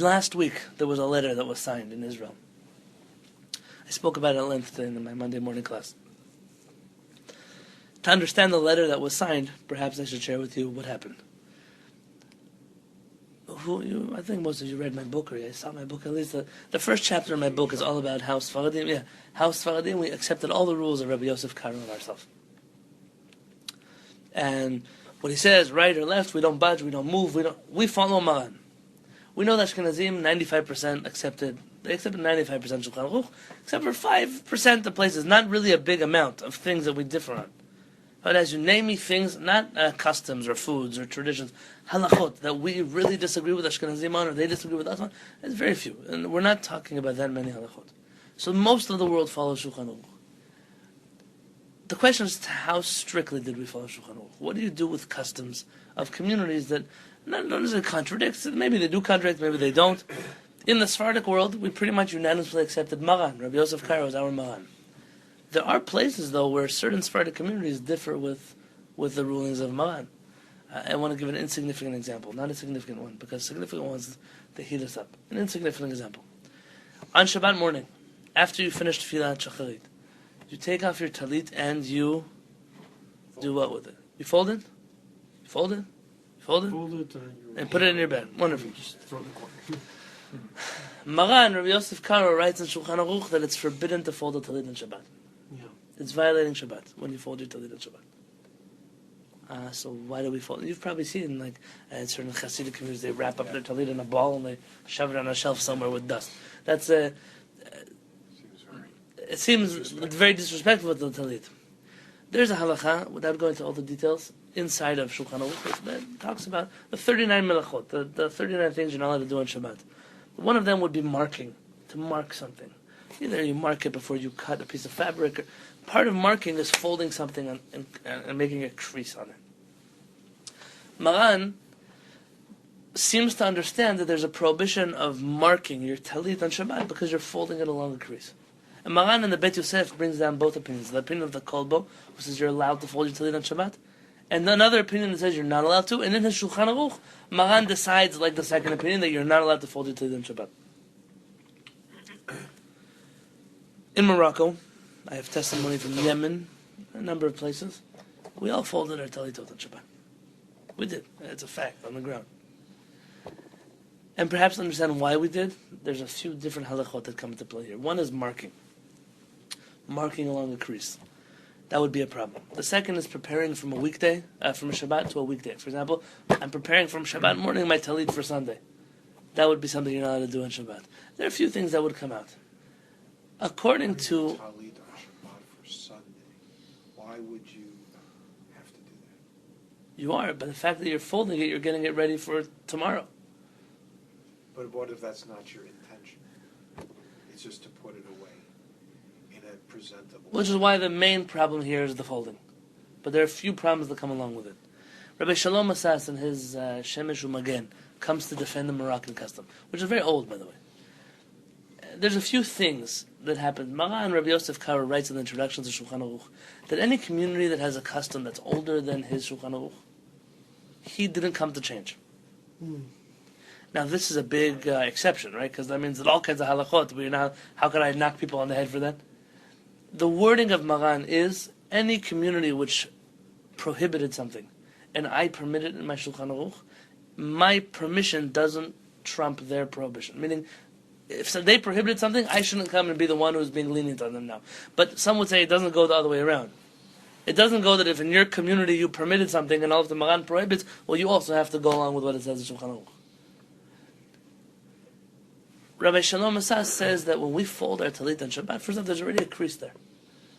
Last week, there was a letter that was signed in Israel. I spoke about it at length today in my Monday morning class. To understand the letter that was signed, perhaps I should share with you what happened. I think most of you read my book, or you saw my book at least. The first chapter of my book is all about how Sfaradim, we accepted all the rules of Rabbi Yosef Karo of ourselves. And what he says, right or left, we don't budge, we don't move, we follow Maran. We know that Ashkenazim, 95% accepted. They accepted 95% Shulchan Aruch, except for 5% of places. Not really a big amount of things that we differ on. But as you name me things, not customs or foods or traditions, halachot, that we really disagree with Ashkenazim on or they disagree with us on, there's very few. And we're not talking about that many halachot. So most of the world follows Shulchan Aruch. The question is, how strictly did we follow Shulchan Aruch? What do you do with customs of communities that not necessarily contradicts? Maybe they do contradict, maybe they don't. In the Sephardic world, we pretty much unanimously accepted Maran. Rabbi Yosef Karo is our Maran. There are places, though, where certain Sephardic communities differ with the rulings of Maran. I want to give an insignificant example, not a significant one, because significant ones, they heat us up. An insignificant example. On Shabbat morning, after you finish Tefillah Shacharit, you take off your talit and you do what with it? You fold it? You fold it? You fold it? Fold it and put it in your bed. Wonderful. Just throw it in the corner. Maran, Rabbi Yosef Karo, writes in Shulchan Aruch that it's forbidden to fold a talit on Shabbat. Yeah. It's violating Shabbat when you fold your talit on Shabbat. So why do we fold? You've probably seen, like, certain Hasidic communities, they wrap up their talit in a ball and they shove it on a shelf somewhere with dust. That's it seems very disrespectful to the talit. There's a halacha, without going into all the details, inside of Shulchan Aruch that talks about the 39 melachot, the 39 things you're not allowed to do on Shabbat. One of them would be marking, to mark something. Either you mark it before you cut a piece of fabric, or part of marking is folding something and making a crease on it. Maran seems to understand that there's a prohibition of marking your talit on Shabbat because you're folding it along a crease. And Maran in the Bet Yosef brings down both opinions. The opinion of the Kolbo, who says you're allowed to fold your talit on Shabbat, and another opinion that says you're not allowed to. And in his Shulchan Aruch, Maran decides, like the second opinion, that you're not allowed to fold your talit on Shabbat. In Morocco, I have testimony from Yemen, a number of places. We all folded our talitot on Shabbat. We did. It's a fact on the ground. And perhaps to understand why we did, there's a few different halachot that come into play here. One is marking. Marking along a crease. That would be a problem. The second is preparing from a weekday, from a Shabbat to a weekday. For example, I'm preparing from Shabbat morning my talit for Sunday. That would be something you're not allowed to do on Shabbat. There are a few things that would come out. According to... Talit on Shabbat for Sunday. Why would you have to do that? You are, but the fact that you're folding it, you're getting it ready for tomorrow. But what if that's not your intention? It's just to put it away in a presentable Which is why the main problem here is the folding. But there are a few problems that come along with it. Rabbi Shalom Asas in his Shemesh U'Magen comes to defend the Moroccan custom, which is very old, by the way. There's a few things that happen. Maran Rabbi Yosef Karo writes in the introduction to Shulchan Aruch that any community that has a custom that's older than his Shulchan Aruch, he didn't come to change. Now this is a big exception, right? Because that means that all kinds of halachot. How can I knock people on the head for that? The wording of Maran is any community which prohibited something, and I permit it in my Shulchan Aruch, my permission doesn't trump their prohibition. Meaning, if they prohibited something, I shouldn't come and be the one who's being lenient on them now. But some would say it doesn't go the other way around. It doesn't go that if in your community you permitted something and all of the Maran prohibits, well, you also have to go along with what it says in Shulchan Aruch. Rabbi Shalom Asas says that when we fold our talit on Shabbat, first off, there's already a crease there.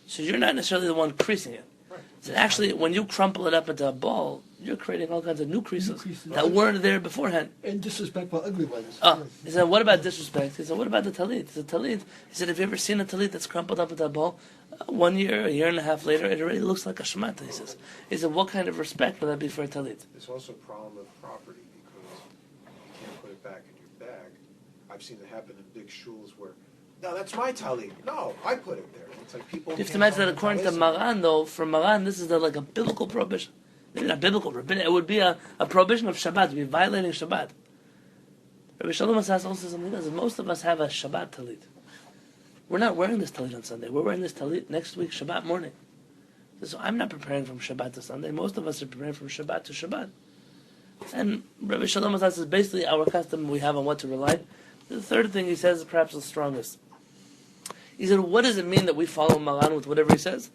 So you're not necessarily the one creasing it. Right. So actually, when you crumple it up into a ball, you're creating all kinds of new creases that weren't there beforehand. And disrespectful, ugly ones. He said, what about disrespect? He said, what about the talit? He said, talit. He said, have you ever seen a talit that's crumpled up into a ball? 1 year, a year and a half later, it already looks like a shemata, he says. He said, what kind of respect would that be for a talit? There's also a problem with property because you can't put it back in your bag. I've seen it happen in big shuls where, no, that's my talit. No, I put it there. It's like people. You have to imagine that according to Maran, though, for Maran, this is like a biblical prohibition. Maybe not biblical, rabbinic. It would be a prohibition of Shabbat. It would be violating Shabbat. Rabbi Shalom Asas also says something else. Most of us have a Shabbat talit. We're not wearing this talit on Sunday. We're wearing this talit next week, Shabbat morning. So I'm not preparing from Shabbat to Sunday. Most of us are preparing from Shabbat to Shabbat. And Rabbi Shalom Asas is basically our custom we have on what to rely. The third thing he says is perhaps the strongest. He said, what does it mean that we follow Maran with whatever he says?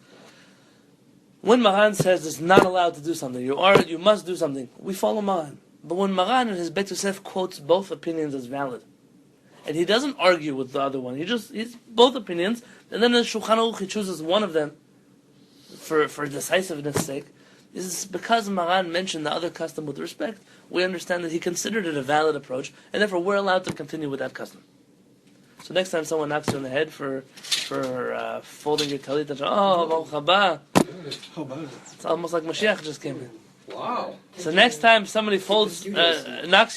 When Maran says it's not allowed to do something, you must do something, we follow Maran. But when Maran in his Bet Yosef quotes both opinions as valid, and he doesn't argue with the other one, he's both opinions, and then in Shulchan Aruch he chooses one of them for decisiveness' sake, is because Maran mentioned the other custom with respect, we understand that he considered it a valid approach, and therefore we're allowed to continue with that custom. So next time someone knocks you on the head for folding your talit, Baruch haba. It's almost like Mashiach just came in. Wow. So next time somebody knocks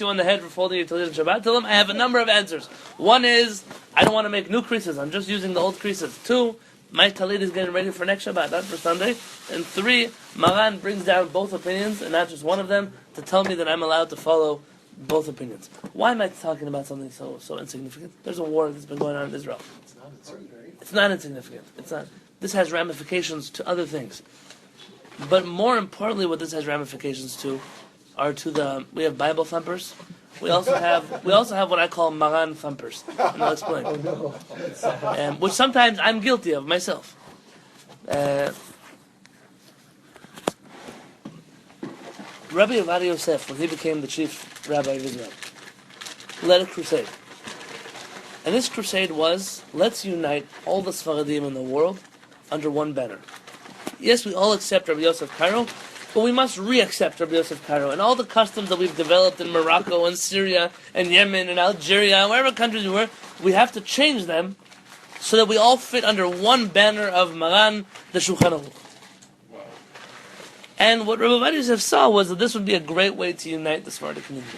you on the head for folding your talit on Shabbat, tell them I have a number of answers. One is, I don't want to make new creases, I'm just using the old creases. 2, my talit is getting ready for next Shabbat, not for Sunday. And 3, Maran brings down both opinions, and not just one of them, to tell me that I'm allowed to follow both opinions. Why am I talking about something so insignificant? There's a war that's been going on in Israel. It's not insignificant. It's not. This has ramifications to other things. But more importantly, what this has ramifications to are we have Bible thumpers. We also have what I call Maran thumpers. And I'll explain. Which sometimes I'm guilty of myself. Rabbi Yonatan Yosef, when he became the chief rabbi of Israel, led a crusade. And this crusade was, let's unite all the Sfaradim in the world under one banner. Yes, we all accept Rabbi Yosef Cairo, but we must re-accept Rabbi Yosef Cairo. And all the customs that we've developed in Morocco and Syria and Yemen and Algeria and wherever countries we were, we have to change them so that we all fit under one banner of Maran, the Shulchan Aruch. And what Rabbi Yosef saw was that this would be a great way to unite the Sephardic community.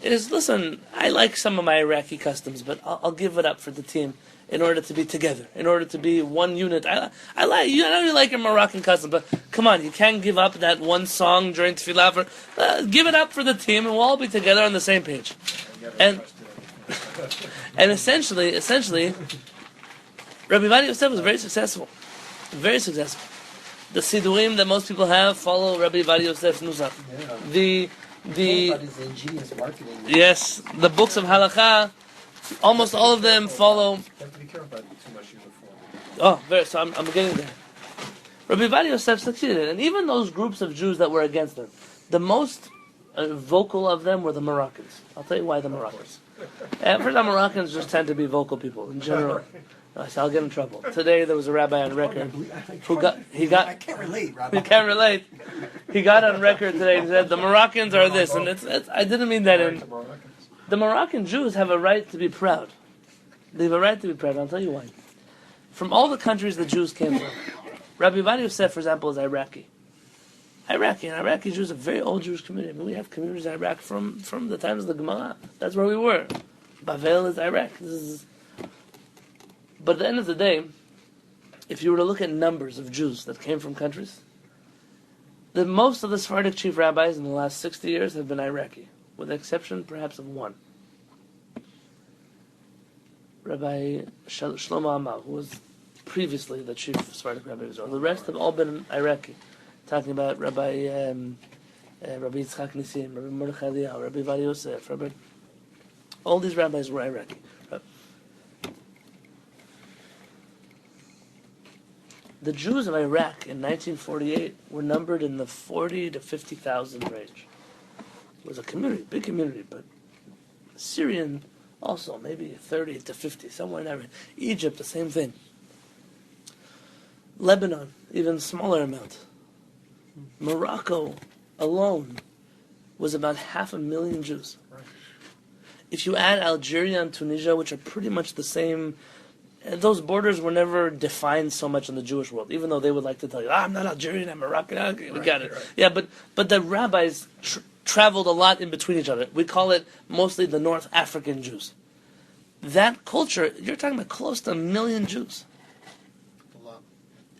It is, listen, I like some of my Iraqi customs, but I'll give it up for the team in order to be together, in order to be one unit. I know you like your Moroccan custom, but come on, you can't give up that one song during Tefillah. Give it up for the team, and we'll all be together on the same page. And essentially, Rabbi Yosef was very successful. Very successful. The Sidurim that most people have follow Rabbi Yosef's Nusach. Yeah. The ingenious marketing. Yes, the books of Halakha, almost all of them follow. You have to be careful about too much uniformity. So I'm getting there. Rabbi Yosef succeeded, and even those groups of Jews that were against him, the most vocal of them were the Moroccans. I'll tell you why the Moroccans. First, the Moroccans just tend to be vocal people in general. So I'll get in trouble. Today there was a rabbi on record I can't relate, Rabbi. He can't relate. He got on record today and said the Moroccans are this, and it's I didn't mean that in. The Moroccan Jews have a right to be proud. They have a right to be proud. I'll tell you why. From all the countries the Jews came from, Rabbi Yosef, for example, is Iraqi. Iraqi Jews are a very old Jewish community. I mean, we have communities in Iraq from the times of the Gemara. That's where we were. Bavel is Iraq. But at the end of the day, if you were to look at numbers of Jews that came from countries, most of the Sephardic chief rabbis in the last 60 years have been Iraqi, with the exception perhaps of one. Rabbi Shlomo Amar, who was previously the chief Sephardic rabbi of Israel. The rest have all been Iraqi. Talking about Rabbi Yitzchak Nisim, Rabbi Mordechai Eliyahu, Rabbi Yonatan Yosef, all these rabbis were Iraqi. The Jews of Iraq in 1948 were numbered in the 40 to 50,000 range. It was a community, big community, but Syrian also, maybe 30 to 50, somewhere in that range. Egypt, the same thing. Lebanon, even smaller amount. Morocco alone was about 500,000 Jews. If you add Algeria and Tunisia, which are pretty much the same, those borders were never defined so much in the Jewish world, even though they would like to tell you, I'm not Algerian, I'm Moroccan, okay, we got it. Right. Yeah, but the rabbis traveled a lot in between each other. We call it mostly the North African Jews. That culture, you're talking about close to 1 million Jews. A lot.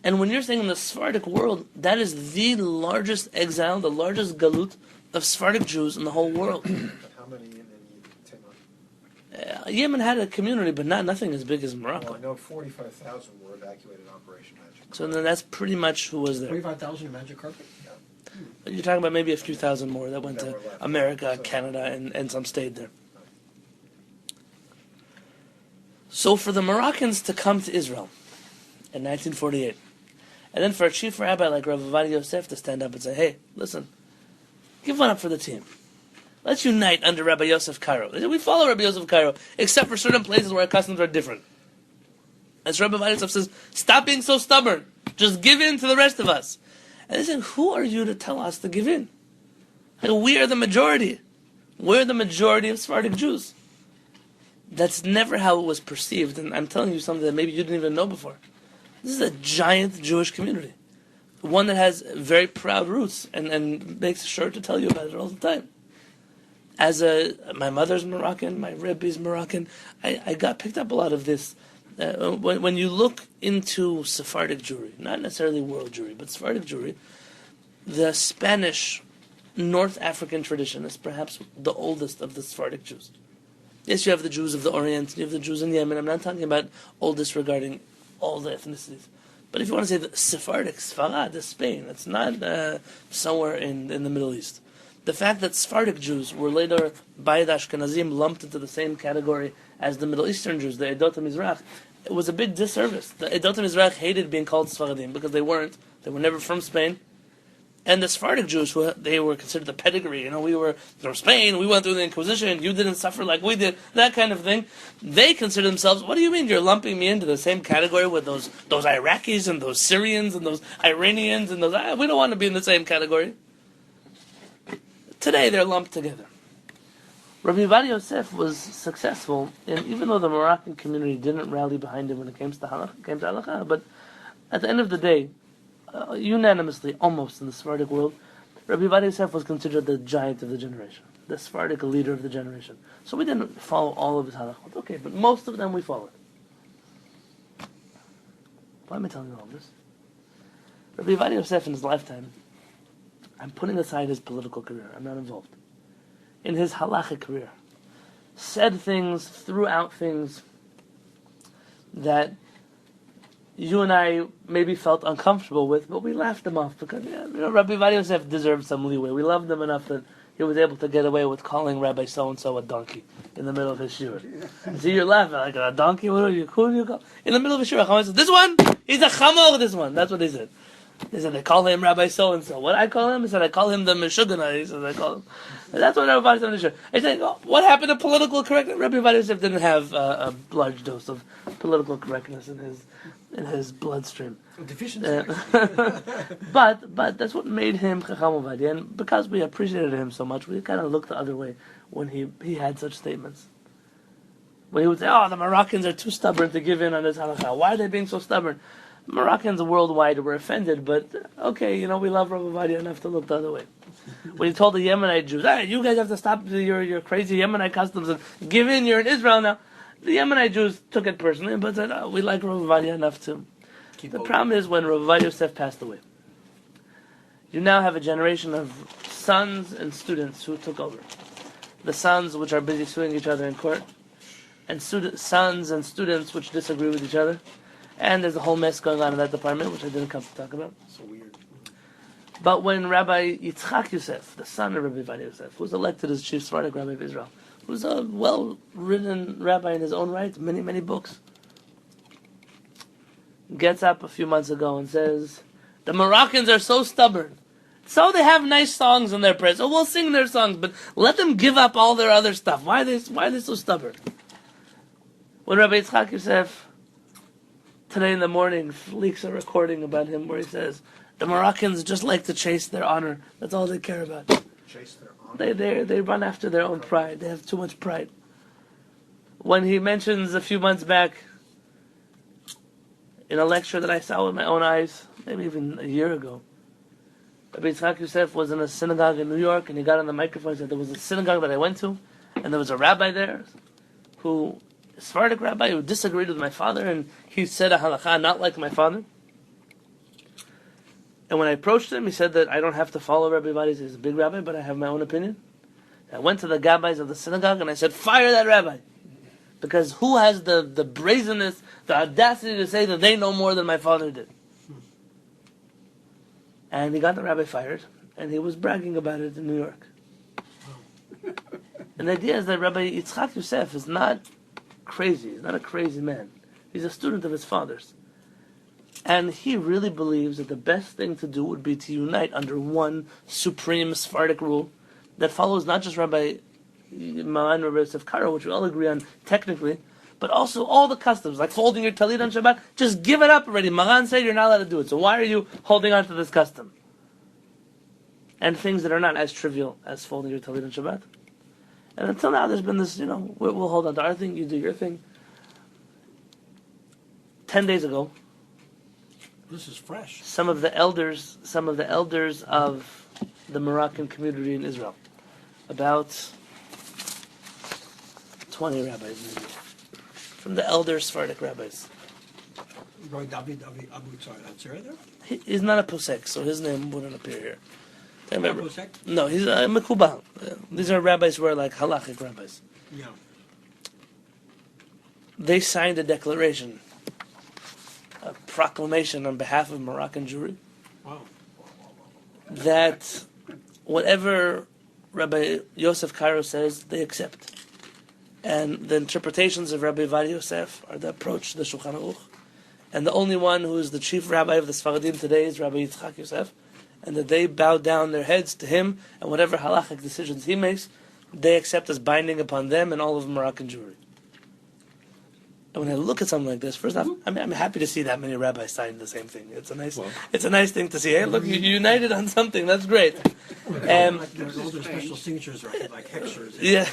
And when you're saying in the Sephardic world, that is the largest exile, the largest galut of Sephardic Jews in the whole world. But how many in 10 Yemen had a community, but nothing as big as Well, Morocco. I know 45,000 were evacuated in Operation Magic. So then that's pretty much who was there. 45,000 magic carpet? You're talking about maybe a few thousand more that went That to were left. America, So- Canada, and some stayed there. So for the Moroccans to come to Israel in 1948, and then for a chief rabbi like Rabbi Yosef to stand up and say, hey, listen, give one up for the team. Let's unite under Rabbi Yosef Cairo. We follow Rabbi Yosef Cairo, except for certain places where our customs are different. As Rabbi Yosef says, stop being so stubborn. Just give in to the rest of us. And they said, who are you to tell us to give in? Like, we are the majority. We're the majority of Sephardic Jews. That's never how it was perceived, and I'm telling you something that maybe you didn't even know before. This is a giant Jewish community. One that has very proud roots, and makes sure to tell you about it all the time. My mother's Moroccan, my Rebbe's Moroccan, I got picked up a lot of this. When you look into Sephardic Jewry, not necessarily world Jewry, but Sephardic Jewry, the Spanish North African tradition is perhaps the oldest of the Sephardic Jews. Yes, you have the Jews of the Orient, you have the Jews in Yemen. I'm not talking about oldest regarding all the ethnicities. But if you want to say the Sephardic, Sfarad is Spain. It's not somewhere in the Middle East. The fact that Sephardic Jews were later, by the Ashkenazim, lumped into the same category as the Middle Eastern Jews, the Edot HaMizrach, it was a big disservice. The Edot HaMizrach hated being called Sfaradim because they weren't. They were never from Spain. And the Sephardic Jews, they were considered the pedigree. We were from Spain, we went through the Inquisition, you didn't suffer like we did, that kind of thing. They consider themselves, what do you mean you're lumping me into the same category with those Iraqis and those Syrians and those Iranians and those... we don't want to be in the same category. Today they're lumped together. Rabbi Yosef was successful, and even though the Moroccan community didn't rally behind him when it came to halakha, but at the end of the day, unanimously, almost in the Sephardic world, Rabbi Yosef was considered the giant of the generation, the Sephardic leader of the generation. So we didn't follow all of his halachot, okay, but most of them we followed. Why am I telling you all this? Rabbi Yosef in his lifetime, I'm putting aside his political career, I'm not involved, in his halachic career, said things, threw out things that you and I maybe felt uncomfortable with, but we laughed them off because Rabbi Yosef deserved some leeway. We loved him enough that he was able to get away with calling Rabbi so-and-so a donkey in the middle of his shiur. See, you're laughing like a donkey. Who do you call? In the middle of his shiur, Chama said, "This one, he's a chamor. This one." That's what they said. They said they call him Rabbi so-and-so. What I call him? He said I call him the Meshugana. He said I call him. And that's what Rabbi Yosef said. I said, what happened to political correctness? Rabbi Yosef didn't have a large dose of political correctness in his bloodstream. Deficiency. But that's what made him Chacham Ovadia, and because we appreciated him so much, we kind of looked the other way when he had such statements. When he would say, the Moroccans are too stubborn to give in on this halakha. Why are they being so stubborn? Moroccans worldwide were offended, but okay, we love Rabbi Ovadia enough to look the other way. When he told the Yemenite Jews, you guys have to stop your crazy Yemenite customs and give in, you're in Israel now. The Yemenite Jews took it personally, but said, we like Rabbi Ovadia enough to... The problem is when Rabbi Yosef passed away, you now have a generation of sons and students who took over. The sons which are busy suing each other in court, and sons and students which disagree with each other, and there's a whole mess going on in that department, which I didn't come to talk about. So weird. But when Rabbi Yitzchak Yosef, the son of Rabbi Yosef, was elected as chief Sephardic rabbi of Israel, who's a well-written rabbi in his own right, many, many books, gets up a few months ago and says, the Moroccans are so stubborn. So they have nice songs in their prayers. So we'll sing their songs, but let them give up all their other stuff. Why are they so stubborn? When Rabbi Yitzchak Yosef, today in the morning, leaks a recording about him where he says, the Moroccans just like to chase their honor. That's all they care about. Chase their honor. They run after their own pride. They have too much pride. When he mentions a few months back, in a lecture that I saw with my own eyes, maybe even a year ago, Rabbi Yitzchak Yosef was in a synagogue in New York, and he got on the microphone and said, there was a synagogue that I went to, and there was a rabbi there, a Sephardic rabbi, who disagreed with my father, and he said a halakha not like my father. And when I approached him, he said that I don't have to follow Rabbi Yosef, he's a big rabbi, but I have my own opinion. I went to the gabbis of the synagogue, and I said, fire that rabbi. Because who has the brazenness, the audacity to say that they know more than my father did? And he got the rabbi fired, and he was bragging about it in New York. And the idea is that Rabbi Yitzchak Yosef is not crazy. He's not a crazy man. He's a student of his father's. And he really believes that the best thing to do would be to unite under one supreme Sephardic rule that follows not just Rabbi Maran, Rabbi Yosef Karo, which we all agree on technically, but also all the customs, like folding your talit on Shabbat. Just give it up already. Maran said you're not allowed to do it. So why are you holding on to this custom? And things that are not as trivial as folding your talit on Shabbat. And until now, there's been this, we'll hold on to our thing, you do your thing. 10 days ago, This is fresh. some of the elders of the Moroccan community in Israel, about 20 rabbis maybe, from the elder Sephardic rabbis. Rabbi David Abu Tzara there? He's not a posek, so his name wouldn't appear here. Abu Tzara? No, he's a Mekubal. These are rabbis who are like halachic rabbis. Yeah. They signed a declaration, a proclamation on behalf of Moroccan Jewry, Wow. that whatever Rabbi Yosef Karo says, they accept. And the interpretations of Rabbi Vari Yosef are the approach to the Shulchan Aruch. And the only one who is the chief rabbi of the Sfaradim today is Rabbi Yitzchak Yosef. And that they bow down their heads to him, and whatever halachic decisions he makes, they accept as binding upon them and all of Moroccan Jewry. And when I look at something like this, first off, I'm happy to see that many rabbis sign the same thing. It's a nice thing to see. Hey, look, you united on something. That's great. There's all their special signatures, right? Like hexers. Yeah.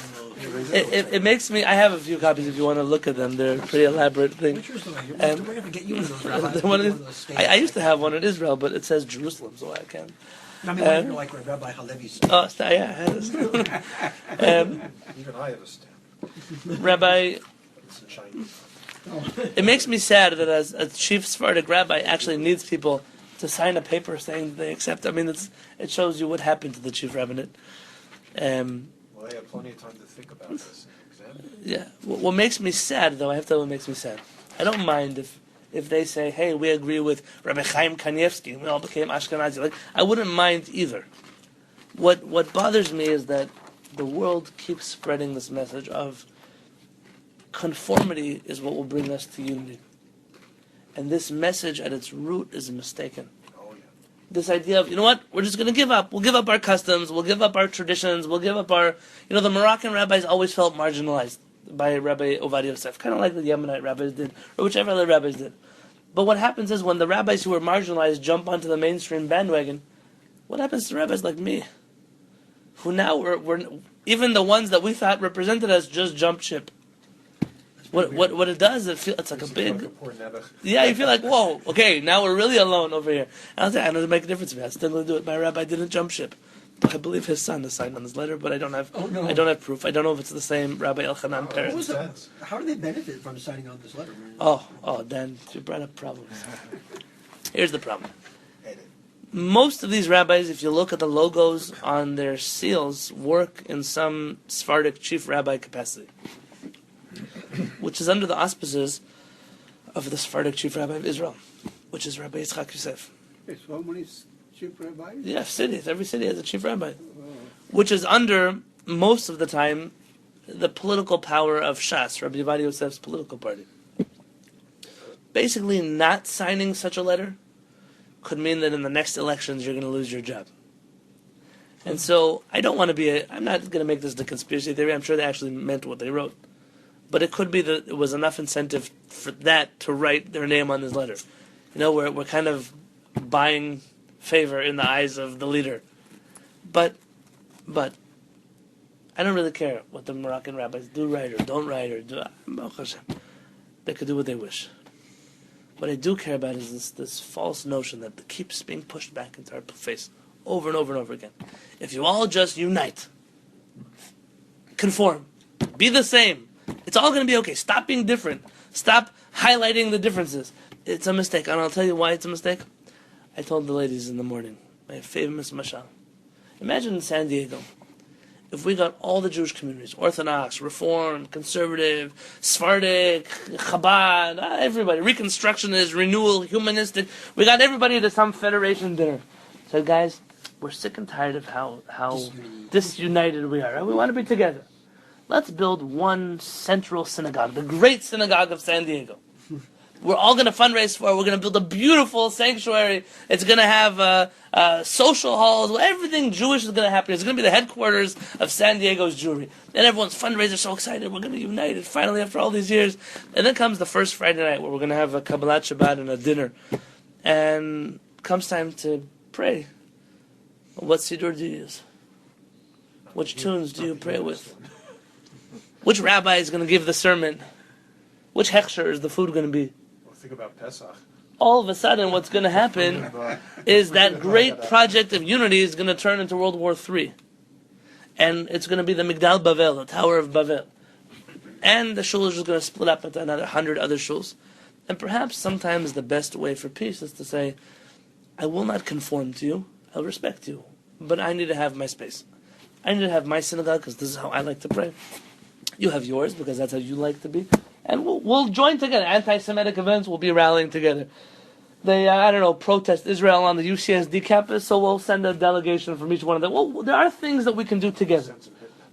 It makes me. I have a few copies if you want to look at them. They're pretty elaborate things. We're going to have to get you one of those rabbis. I used to have one in Israel, but it says Jerusalem, so I can't. I mean, you're like Rabbi Halevy's. Oh, yeah, I had this. Even I have a stamp. Rabbi. It's in Chinese. It makes me sad that as a chief Sephardic rabbi actually needs people to sign a paper saying that they accept. I mean, it shows you what happened to the chief rabbinate. Well, I have plenty of time to think about this and examine it. Yeah. What makes me sad, though, I have to tell you what makes me sad. I don't mind if they say, hey, we agree with Rabbi Chaim Kanievsky, and we all became Ashkenazi. Like, I wouldn't mind either. What bothers me is that the world keeps spreading this message of conformity is what will bring us to unity. And this message at its root is mistaken. Oh, yeah. This idea of, you know what, we're just going to give up. We'll give up our customs. We'll give up our traditions. We'll give up our... the Moroccan rabbis always felt marginalized by Rabbi Ovadia Yosef, kind of like the Yemenite rabbis did, or whichever other rabbis did. But what happens is when the rabbis who are marginalized jump onto the mainstream bandwagon, what happens to rabbis like me? Who now, we're even the ones that we thought represented us just jumped ship. What it does, it's like a big... Yeah, you feel like, whoa, okay, now we're really alone over here. And I was like, I know it make a difference to me. I'm still going to do it. My rabbi didn't jump ship. I believe his son is signed on this letter, but I don't have proof. I don't know if it's the same Rabbi Elchanan parent. How do they benefit from signing on this letter? Oh, Dan, you brought up problems. Here's the problem. Most of these rabbis, if you look at the logos on their seals, work in some Sephardic chief rabbi capacity, which is under the auspices of the Sephardic chief rabbi of Israel, which is Rabbi Yitzchak Yosef. There's so many chief rabbis? Yeah, cities. Every city has a chief rabbi, which is under, most of the time, the political power of Shas, Rabbi Vari Yosef's political party. Basically, not signing such a letter could mean that in the next elections you're going to lose your job. And so, I don't want to be I'm not going to make this the conspiracy theory. I'm sure they actually meant what they wrote. But it could be that it was enough incentive for that to write their name on this letter. We're kind of buying favor in the eyes of the leader. But I don't really care what the Moroccan rabbis do right or don't write or do. They could do what they wish. What I do care about is this false notion that keeps being pushed back into our face over and over and over again. If you all just unite, conform, be the same, it's all going to be okay. Stop being different. Stop highlighting the differences. It's a mistake, and I'll tell you why it's a mistake. I told the ladies in the morning, my famous mashal. Imagine in San Diego, if we got all the Jewish communities, Orthodox, Reform, Conservative, Sephardic, Chabad, everybody, Reconstructionist, Renewal, Humanistic, we got everybody to some federation dinner. So guys, we're sick and tired of how disunited we are. Right? We want to be together. Let's build one central synagogue, the great synagogue of San Diego. We're all going to fundraise for it. We're going to build a beautiful sanctuary. It's going to have social halls. Everything Jewish is going to happen. It's going to be the headquarters of San Diego's Jewry. And everyone's fundraisers so excited. We're going to unite it finally after all these years. And then comes the first Friday night where we're going to have a Kabbalat Shabbat and a dinner. And comes time to pray. What siddur do you use? Which tunes do you pray with? Which rabbi is going to give the sermon? Which hechsher is the food going to be? Think about Pesach. All of a sudden, what's going to happen is that great project of unity is going to turn into World War III. And it's going to be the Migdal Bavel, the Tower of Bavel. And the shul is just going to split up into another 100 other shuls. And perhaps sometimes the best way for peace is to say, I will not conform to you, I'll respect you, but I need to have my space. I need to have my synagogue because this is how I like to pray. You have yours because that's how you like to be. And we'll join together. Anti-Semitic events, we'll be rallying together. They, protest Israel on the UCSD campus, so we'll send a delegation from each one of them. Well, there are things that we can do together.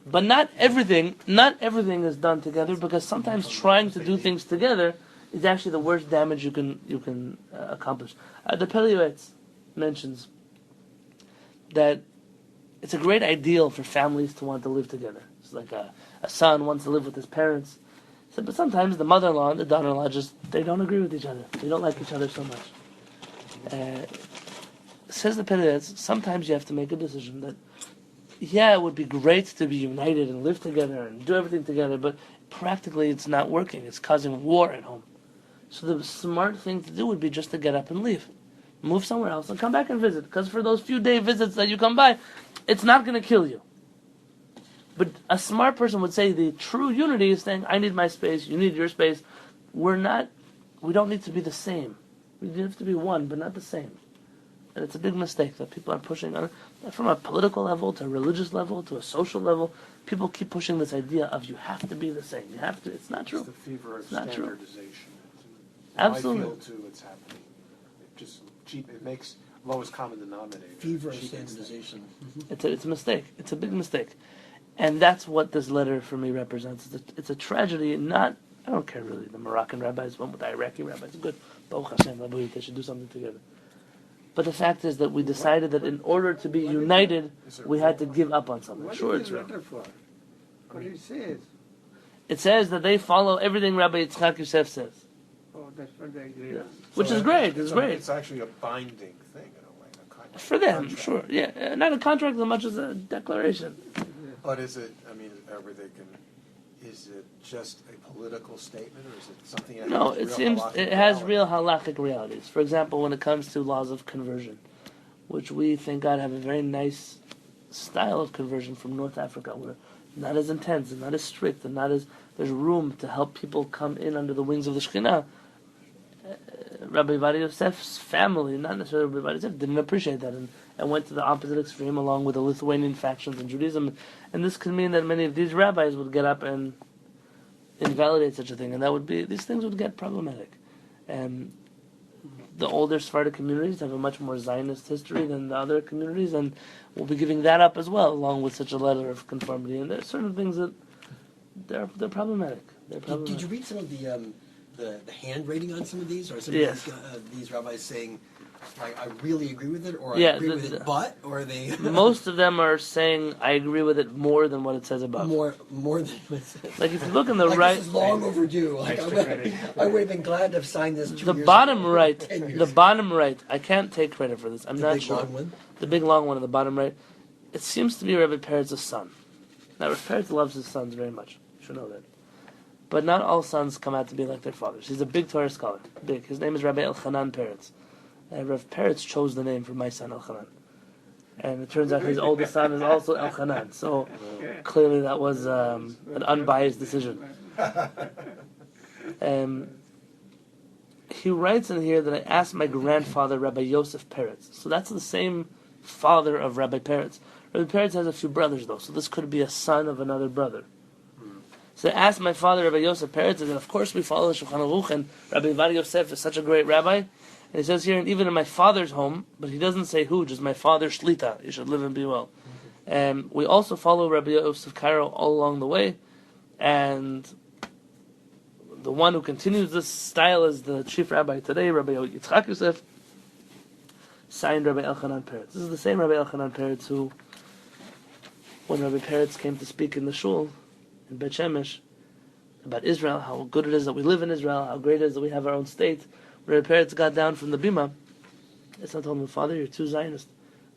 But not everything is done together, because sometimes trying to do things together is actually the worst damage you can accomplish. The Kehillat mentions that it's a great ideal for families to want to live together. It's like a son wants to live with his parents. But sometimes the mother-in-law and the daughter-in-law they don't agree with each other. They don't like each other so much. Says the Kehillat, sometimes you have to make a decision that, it would be great to be united and live together and do everything together, but practically it's not working. It's causing war at home. So the smart thing to do would be just to get up and leave. Move somewhere else and come back and visit. Because for those few day visits that you come by, it's not going to kill you. But a smart person would say the true unity is saying, I need my space, you need your space. We don't need to be the same. We have to be one, but not the same. And it's a big mistake that people are pushing on. From a political level to a religious level to a social level, people keep pushing this idea of you have to be the same. You have to. It's not true. It's the fever of it's not standardization. True. Absolutely. Absolutely. I feel too it's happening. It just cheap. It makes lowest common denominator. Fever of standardization. It's a mistake. It's a big mistake. And that's what this letter for me represents. It's a tragedy. I don't care really. The Moroccan rabbis went with the Iraqi rabbis. Good. Baruch Hashem, they should do something together. But the fact is that we decided that in order to be united, we had to give up on something. Sure, it's wrong. What it says? It says that they follow everything Rabbi Yitzchak Yosef says. Oh, that's what they agree on. Which is great. It's great. It's actually a binding thing in a way. A For them, contract. sure. Yeah, not a contract as much as a declaration. But is it? I mean, is it just a political statement, or is it something? That No, has it real seems halachic it has reality? real halachic realities. For example, when it comes to laws of conversion, which we, thank God, have a very nice style of conversion from North Africa, where not as intense and not as strict and not as there's room to help people come in under the wings of the Shekhinah. Rabbi Yonatan Yosef's family, not necessarily Rabbi Yonatan Yosef, didn't appreciate that and went to the opposite extreme along with the Lithuanian factions in Judaism. And this could mean that many of these rabbis would get up and invalidate such a thing, and these things would get problematic. And the older Sephardic communities have a much more Zionist history than the other communities, and we'll be giving that up as well, along with such a letter of conformity. And there's certain things that they're problematic. Did you read some of the handwriting on some of these, or some Yes. of these rabbis saying, like, I really agree with it, or Yeah, I agree with it, but, or are they Most of them are saying, I agree with it more than what it says above. more than what's Like if you look in the like, right, this is long overdue. Like, I would have been glad to have signed this 2 the years bottom ago. right, 10 years the ago. bottom right, I can't take credit for this. I'm The not big sure. long one? The big long one at the bottom right, it seems to be Rabbi Peretz's son. Now, Rabbi Peretz loves his sons very much. You should know that. But not all sons come out to be like their fathers. He's a big Torah scholar. Big. His name is Rabbi Elchanan Peretz. And Rabbi Peretz chose the name for my son Elchanan. And it turns out his oldest son is also Elchanan. So clearly that was an unbiased decision. He writes in here that I asked my grandfather, Rabbi Yosef Peretz. So that's the same father of Rabbi Peretz. Rabbi Peretz has a few brothers though, so this could be a son of another brother. So I asked my father, Rabbi Yosef Peretz, and of course we follow the Shulchan Aruch, and Rabbi Yvad Yosef is such a great rabbi. And he says here, and even in my father's home, but he doesn't say who, just my father's shlita, you should live and be well. We also follow Rabbi Yosef Karo all along the way, and the one who continues this style is the chief rabbi today, Rabbi Yitzchak Yosef, signed Rabbi Elchanan Peretz. This is the same Rabbi Elchanan Peretz who, when Rabbi Peretz came to speak in the shul in Bet Shemesh about Israel, how good it is that we live in Israel, how great it is that we have our own state, when Rabbi Peretz got down from the bima, Yitzchak told him, Father, you're too Zionist.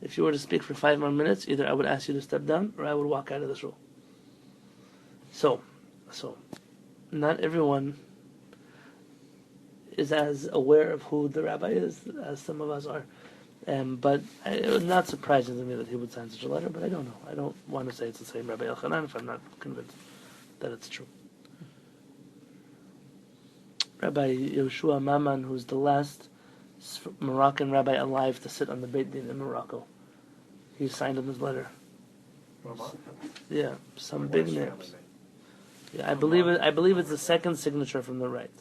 If you were to speak for 5 more minutes, either I would ask you to step down or I would walk out of the shul. So, not everyone is as aware of who the rabbi is as some of us are. But it was not surprising to me that he would sign such a letter, but I don't know. I don't want to say it's the same Rabbi Elchanan if I'm not convinced that it's true. Rabbi Yoshua Maman, who's the last Moroccan rabbi alive to sit on the Beit Din in Morocco, he signed him his letter. Yeah, some big names. Yeah, I believe it's the second signature from the right.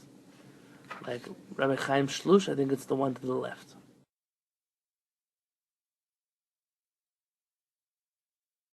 Like Rabbi Chaim Shlush, I think it's the one to the left.